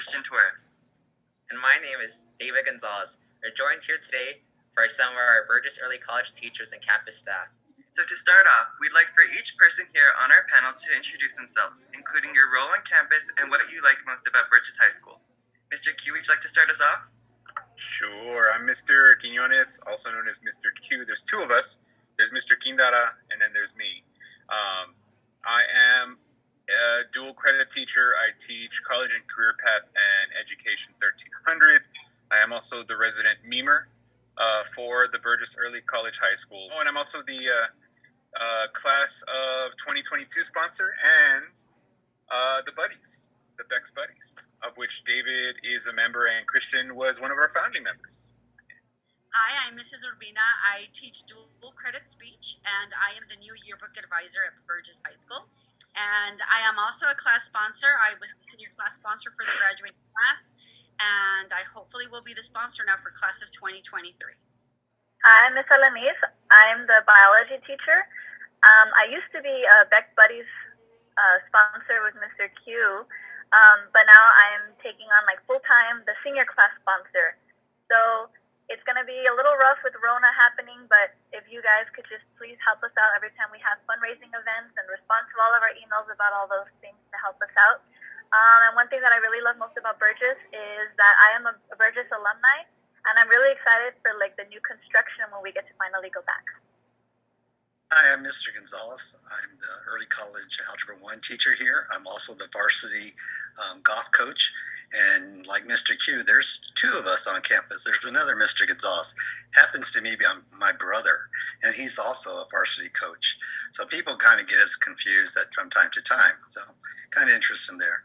Christian Torres. And my name is David Gonzalez. We're joined here today by some of our Burges Early College teachers and campus staff. So to start off, we'd like for each person here on our panel to introduce themselves, including your role on campus and what you like most about Burges High School. Mr. Q, would you like to start us off? Sure. I'm Mr. Quiñones, also known as Mr. Q. There's two of us. There's Mr. Quindara, and then there's me. I am a dual credit teacher. I teach college and career path and education 1300. I am also the resident memer for the Burges Early College High School. Oh, and I'm also the class of 2022 sponsor and the Buddies, the BECHS Buddies, of which David is a member and Christian was one of our founding members. Hi, I'm Mrs. Urbina. I teach dual credit speech, and I am the new yearbook advisor at Burges High School. And I am also a class sponsor. I was the senior class sponsor for the graduating class, and I hopefully will be the sponsor now for class of 2023. Hi, Miss Alanis. I'm the biology teacher. I used to be a BECHS Buddies sponsor with Mr. Q, but now I'm taking on like full-time the senior class sponsor. So it's going to be a little rough with Rona happening, but if you guys could just please help us out every time we have fundraising events and respond to all of our emails about all those things to help us out. And one thing that I really love most about Burges is that I am a Burges alumni, and I'm really excited for like the new construction when we get to finally go back. Hi, I'm Mr. Gonzalez. I'm the early college Algebra 1 teacher here. I'm also the varsity golf coach. And like Mr. Q, there's two of us on campus. There's another Mr. Gonzalez. Happens to be my brother, and he's also a varsity coach. So people kind of get us confused from time to time. So kind of interesting there.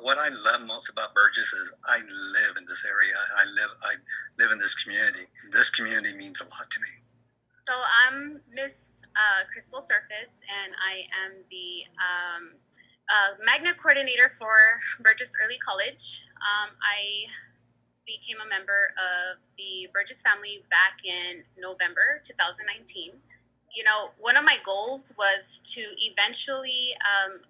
What I love most about Burges is I live in this area. I live in this community. This community means a lot to me. So I'm Miss Crystal Surface, and I am the magnet coordinator for Burges Early College. I became a member of the Burges family back in November 2019. You know, one of my goals was to eventually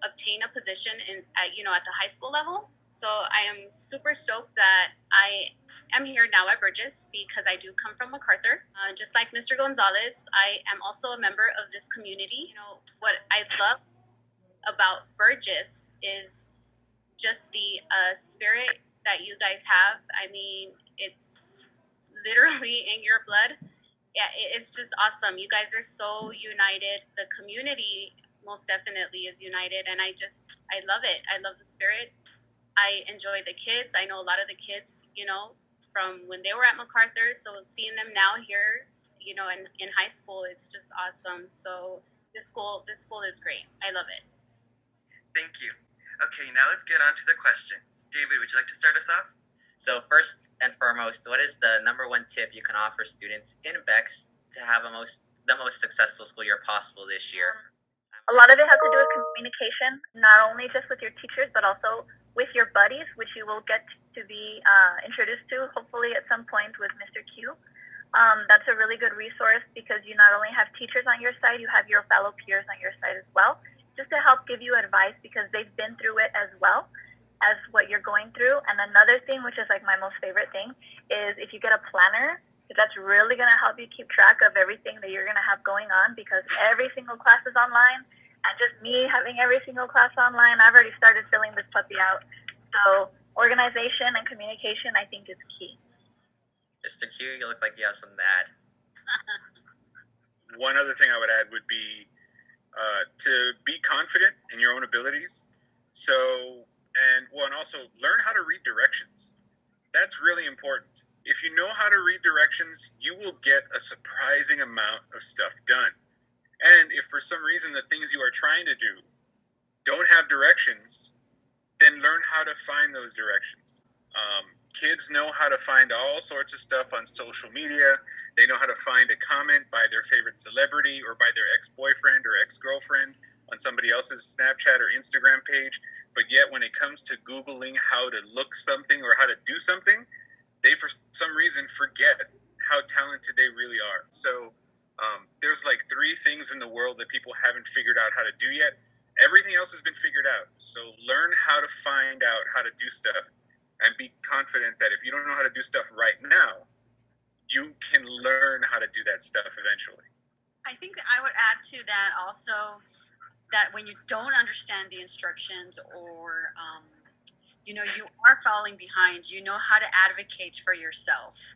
obtain a position at the high school level. So I am super stoked that I am here now at Burges because I do come from MacArthur. Just like Mr. Gonzalez, I am also a member of this community. You know, what I love about Burges is just the spirit that you guys have. I mean, it's literally in your blood. Yeah, it's just awesome. You guys are so united. The community most definitely is united, and I love it. I love the spirit. I enjoy the kids. I know a lot of the kids, from when they were at MacArthur. So seeing them now here, in high school, it's just awesome. So this school is great. I love it. Thank you. Okay, now let's get on to the questions. David, would you like to start us off? So first and foremost, what is the number one tip you can offer students in BECHS to have the most successful school year possible this year? A lot of it has to do with communication, not only just with your teachers, but also with your buddies, which you will get to be introduced to, hopefully at some point with Mr. Q. That's a really good resource because you not only have teachers on your side, you have your fellow peers on your side as well, just to help give you advice because they've been through it as well as what you're going through. And another thing, which is like my most favorite thing, is if you get a planner, because that's really going to help you keep track of everything that you're going to have going on because every single class is online. And just me having every single class online, I've already started filling this puppy out. So organization and communication, I think, is key. Mr. Q, you look like you have something to add. One other thing I would add would be to be confident in your own abilities. And also learn how to read directions. That's really important. If you know how to read directions, you will get a surprising amount of stuff done. And if for some reason the things you are trying to do don't have directions, then learn how to find those directions. Kids know how to find all sorts of stuff on social media. They know how to find a comment by their favorite celebrity or by their ex-boyfriend or ex-girlfriend on somebody else's Snapchat or Instagram page. But yet when it comes to Googling how to look something or how to do something, they for some reason forget how talented they really are. So there's like 3 things in the world that people haven't figured out how to do yet. Everything else has been figured out. So learn how to find out how to do stuff and be confident that if you don't know how to do stuff right now, you can learn how to do that stuff eventually. I think I would add to that also that when you don't understand the instructions or you are falling behind, you know how to advocate for yourself.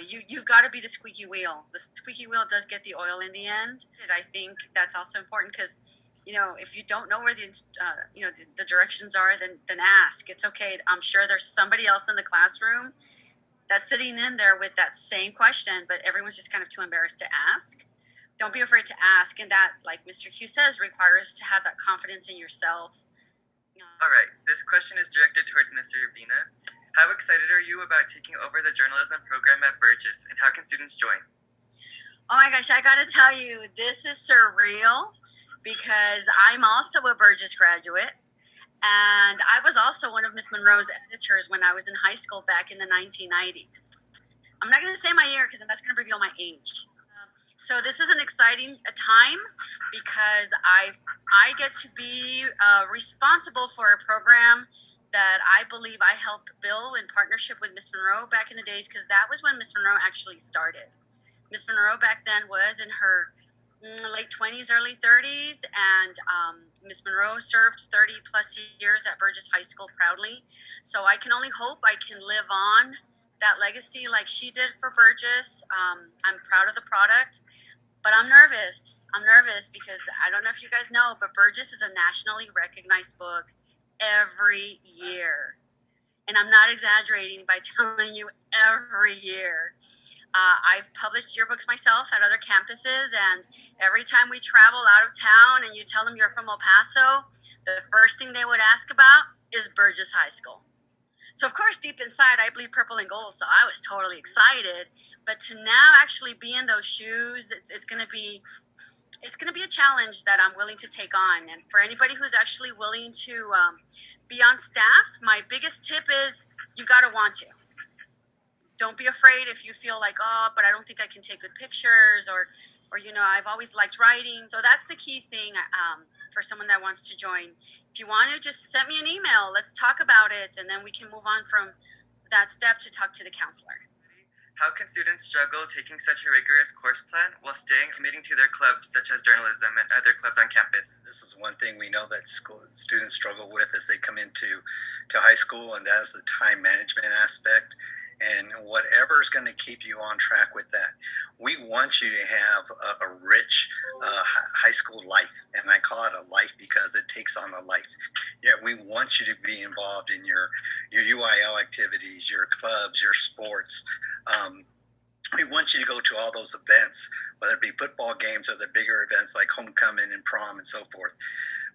You got to be the squeaky wheel. The squeaky wheel does get the oil in the end. And I think that's also important because if you don't know where the directions are, then ask. It's okay. I'm sure there's somebody else in the classroom that's sitting in there with that same question, but everyone's just kind of too embarrassed to ask. Don't be afraid to ask, and that, like Mr. Q says, requires to have that confidence in yourself. All right, this question is directed towards Mr. Urbina. How excited are you about taking over the journalism program at Burgess, and how can students join? Oh my gosh, I gotta tell you, this is surreal because I'm also a Burgess graduate, and I was also one of Miss Monroe's editors when I was in high school back in the 1990s. I'm not gonna say my year because that's gonna reveal my age. So this is an exciting time because I get to be responsible for a program that I believe I helped build in partnership with Miss Monroe back in the days, because that was when Miss Monroe actually started. Miss Monroe back then was in her late 20s, early 30s, and Miss Monroe served 30 plus years at Burgess High School proudly. So I can only hope I can live on that legacy like she did for Burgess. I'm proud of the product, but I'm nervous. I'm nervous because I don't know if you guys know, but Burgess is a nationally recognized book every year. And I'm not exaggerating by telling you every year. I've published yearbooks myself at other campuses, and every time we travel out of town and you tell them you're from El Paso, the first thing they would ask about is Burgess High School. So of course, deep inside, I bleed purple and gold, so I was totally excited. But to now actually be in those shoes, it's going to be a challenge that I'm willing to take on. And for anybody who's actually willing to be on staff, my biggest tip is you got to want to. Don't be afraid if you feel like, oh, but I don't think I can take good pictures, or I've always liked writing. So that's the key thing for someone that wants to join. If you want to, just send me an email. Let's talk about it, and then we can move on from that step to talk to the counselor. How can students juggle taking such a rigorous course plan while staying committing to their clubs, such as journalism and other clubs on campus? This is one thing we know that students struggle with as they come into high school, and that is the time management aspect. And whatever is going to keep you on track with that. We want you to have a rich high school life, and I call it a life because it takes on a life. Yeah, we want you to be involved in your UIL activities, your clubs, your sports. We want you to go to all those events, whether it be football games or the bigger events like homecoming and prom and so forth.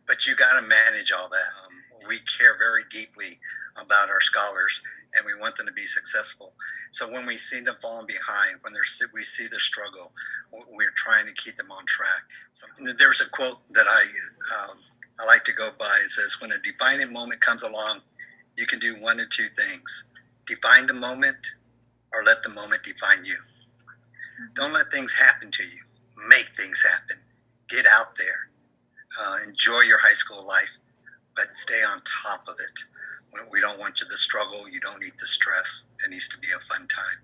But you got to manage all that. We care very deeply about our scholars, and we want them to be successful. So when we see them falling behind, when we see the struggle, we're trying to keep them on track. So there's a quote that I like to go by. It says, when a defining moment comes along, you can do one of two things. Define the moment, or let the moment define you. Don't let things happen to you. Make things happen. Get out there. Enjoy your high school life, but stay on top of it. We don't want you to struggle. You don't need the stress. It needs to be a fun time.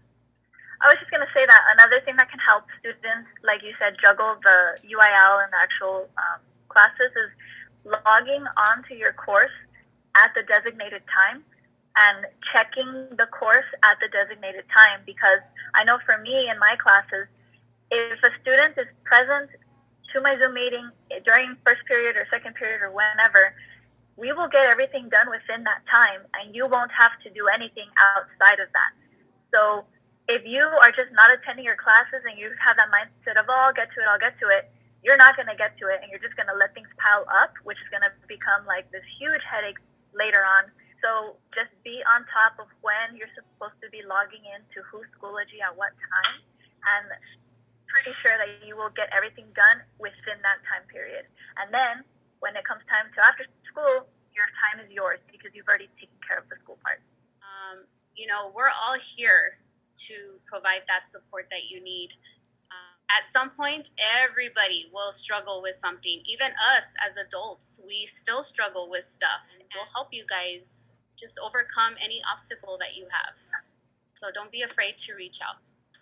I was just going to say that another thing that can help students, like you said, juggle the UIL and the actual classes is logging onto your course at the designated time and checking the course at the designated time. Because I know for me in my classes, if a student is present to my Zoom meeting during first period or second period or whenever, we will get everything done within that time, and you won't have to do anything outside of that. So if you are just not attending your classes and you have that mindset of, oh, I'll get to it, you're not going to get to it, and you're just going to let things pile up, which is going to become like this huge headache later on. So just be on top of when you're supposed to be logging into whose Schoology at what time, and pretty sure that you will get everything done within that time period. And then when it comes time to after school, your time is yours because you've already taken care of the school part. We're all here to provide that support that you need. At some point, everybody will struggle with something. Even us as adults, we still struggle with stuff. We'll help you guys just overcome any obstacle that you have. So don't be afraid to reach out.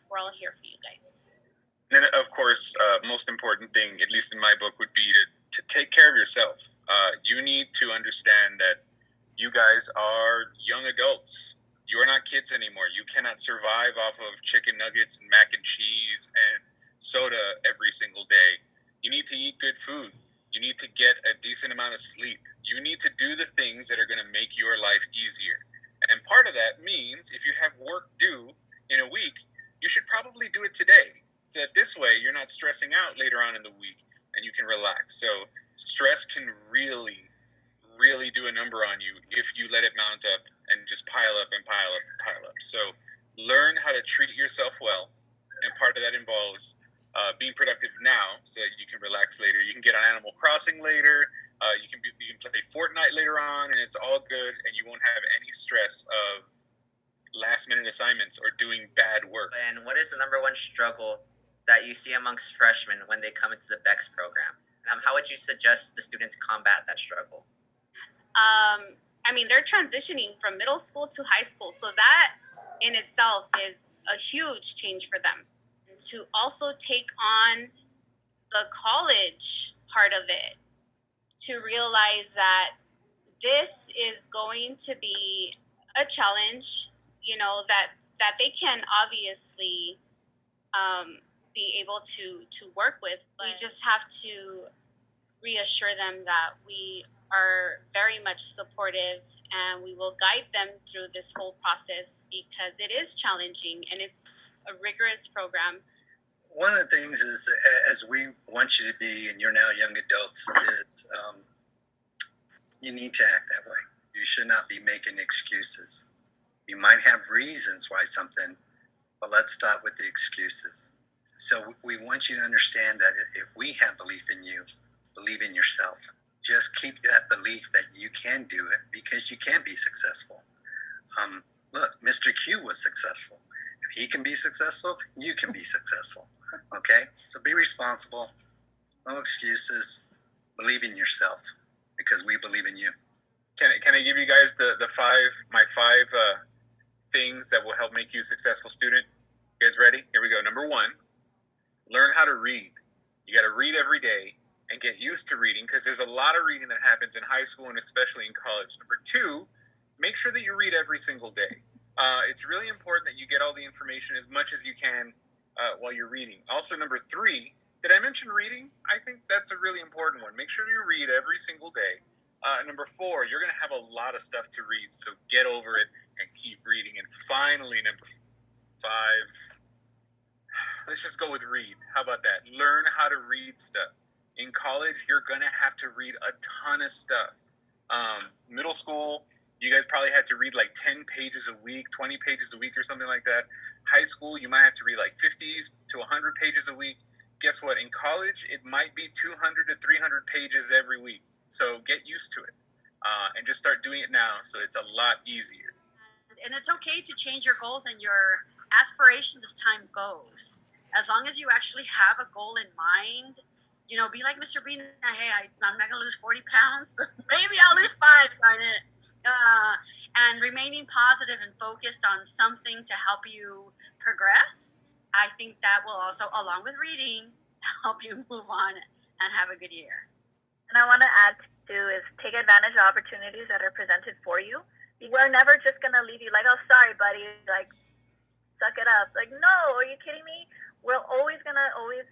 We're all here for you guys. And then, of course, most important thing, at least in my book, would be to take care of yourself. You need to understand that you guys are young adults. You are not kids anymore. You cannot survive off of chicken nuggets and mac and cheese and soda every single day. You need to eat good food. You need to get a decent amount of sleep. You need to do the things that are going to make your life easier. And part of that means if you have work due in a week, you should probably do it today. So that this way you're not stressing out later on in the week and you can relax. So stress can really do a number on you if you let it mount up and just pile up and pile up and pile up. So learn how to treat yourself well. And part of that involves being productive now so that you can relax later. You can get on Animal Crossing later. You can play Fortnite later on, and it's all good, and you won't have any stress of last-minute assignments or doing bad work. And what is the number one struggle that you see amongst freshmen when they come into the BECHS program? How would you suggest the students combat that struggle? I mean, they're transitioning from middle school to high school, so that in itself is a huge change for them. And to also take on the college part of it, to realize that this is going to be a challenge, you know, that they can obviously be able to work with. But we just have to reassure them that we are very much supportive and we will guide them through this whole process because it is challenging and it's a rigorous program. One of the things is, as we want you to be, and you're now young adults, is you need to act that way. You should not be making excuses. You might have reasons why something, but let's stop with the excuses. So we want you to understand that if we have belief in you, believe in yourself. Just keep that belief that you can do it because you can be successful. Look, Mr. Q was successful. If he can be successful, you can be successful. Okay? So be responsible. No excuses. Believe in yourself because we believe in you. Can I give you guys my five things that will help make you a successful student? You guys ready? Here we go. Number 1, learn how to read. You got to read every day and get used to reading because there's a lot of reading that happens in high school and especially in college. Number 2, make sure that you read every single day. It's really important that you get all the information as much as you can while you're reading. Also, number 3, did I mention reading? I think that's a really important one. Make sure you read every single day. Number 4, you're going to have a lot of stuff to read, so get over it and keep reading. And finally, number 5, let's just go with read. How about that? Learn how to read stuff. In college, you're going to have to read a ton of stuff. Middle school, you guys probably had to read like 10 pages a week, 20 pages a week or something like that. High school, you might have to read like 50 to 100 pages a week. Guess what? In college, it might be 200 to 300 pages every week. So get used to it and just start doing it now so it's a lot easier. And it's okay to change your goals and your aspirations as time goes. As long as you actually have a goal in mind, you know, be like Mr. Bean. Hey, I'm not going to lose 40 pounds, but maybe I'll lose 5 on it. And remaining positive and focused on something to help you progress, I think that will also, along with reading, help you move on and have a good year. And I want to add too is take advantage of opportunities that are presented for you. We're never just going to leave you like, oh, sorry, buddy, like, suck it up. Like, no, are you kidding me? We're always going to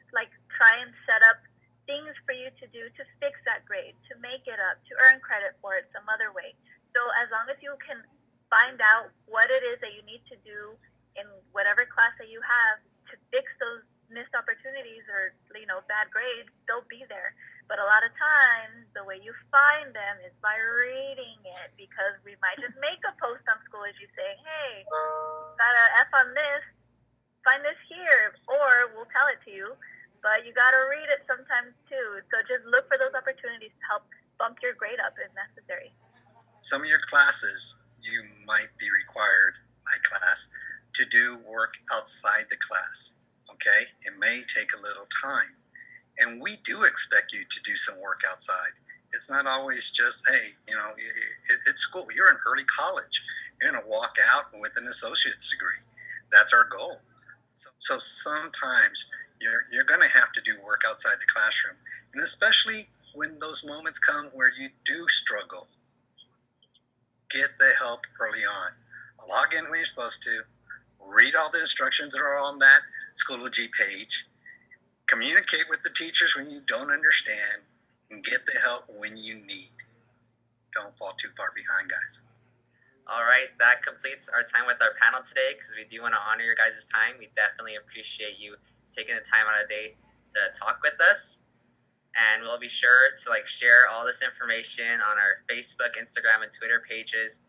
like try and set up things for you to do to fix that grade, to make it up, to earn credit for it some other way. So as long as you can find out what it is that you need to do in whatever class that you have to fix those missed opportunities or, you know, bad grades, they'll be there. But a lot of times, the way you find them is by reading it, because we might just make a post on Schoology saying, hey, got an F on this, find this here, or we'll tell it to you. But you got to read it sometimes too. So just look for those opportunities to help bump your grade up if necessary. Some of your classes, you might be required, my class, to do work outside the class. Okay? It may take a little time. And we do expect you to do some work outside. It's not always just, hey, it's school. You're in early college. You're going to walk out with an associate's degree. That's our goal. So sometimes you're going to have to do work outside the classroom. And especially when those moments come where you do struggle, get the help early on. Log in when you're supposed to. Read all the instructions that are on that Schoology page. Communicate with the teachers when you don't understand. And get the help when you need. Don't fall too far behind, guys. All right, that completes our time with our panel today because we do want to honor your guys' time. We definitely appreciate you taking the time out of the day to talk with us. And we'll be sure to share all this information on our Facebook, Instagram, and Twitter pages.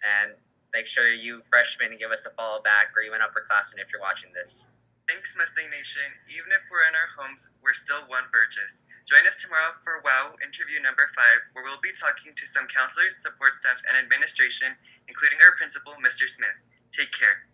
And make sure you freshmen give us a follow back, or even upperclassmen if you're watching this. Thanks, Mustang Nation. Even if we're in our homes, we're still one Burgess. Join us tomorrow for WOW interview number 5, where we'll be talking to some counselors, support staff, and administration, including our principal, Mr. Smith. Take care.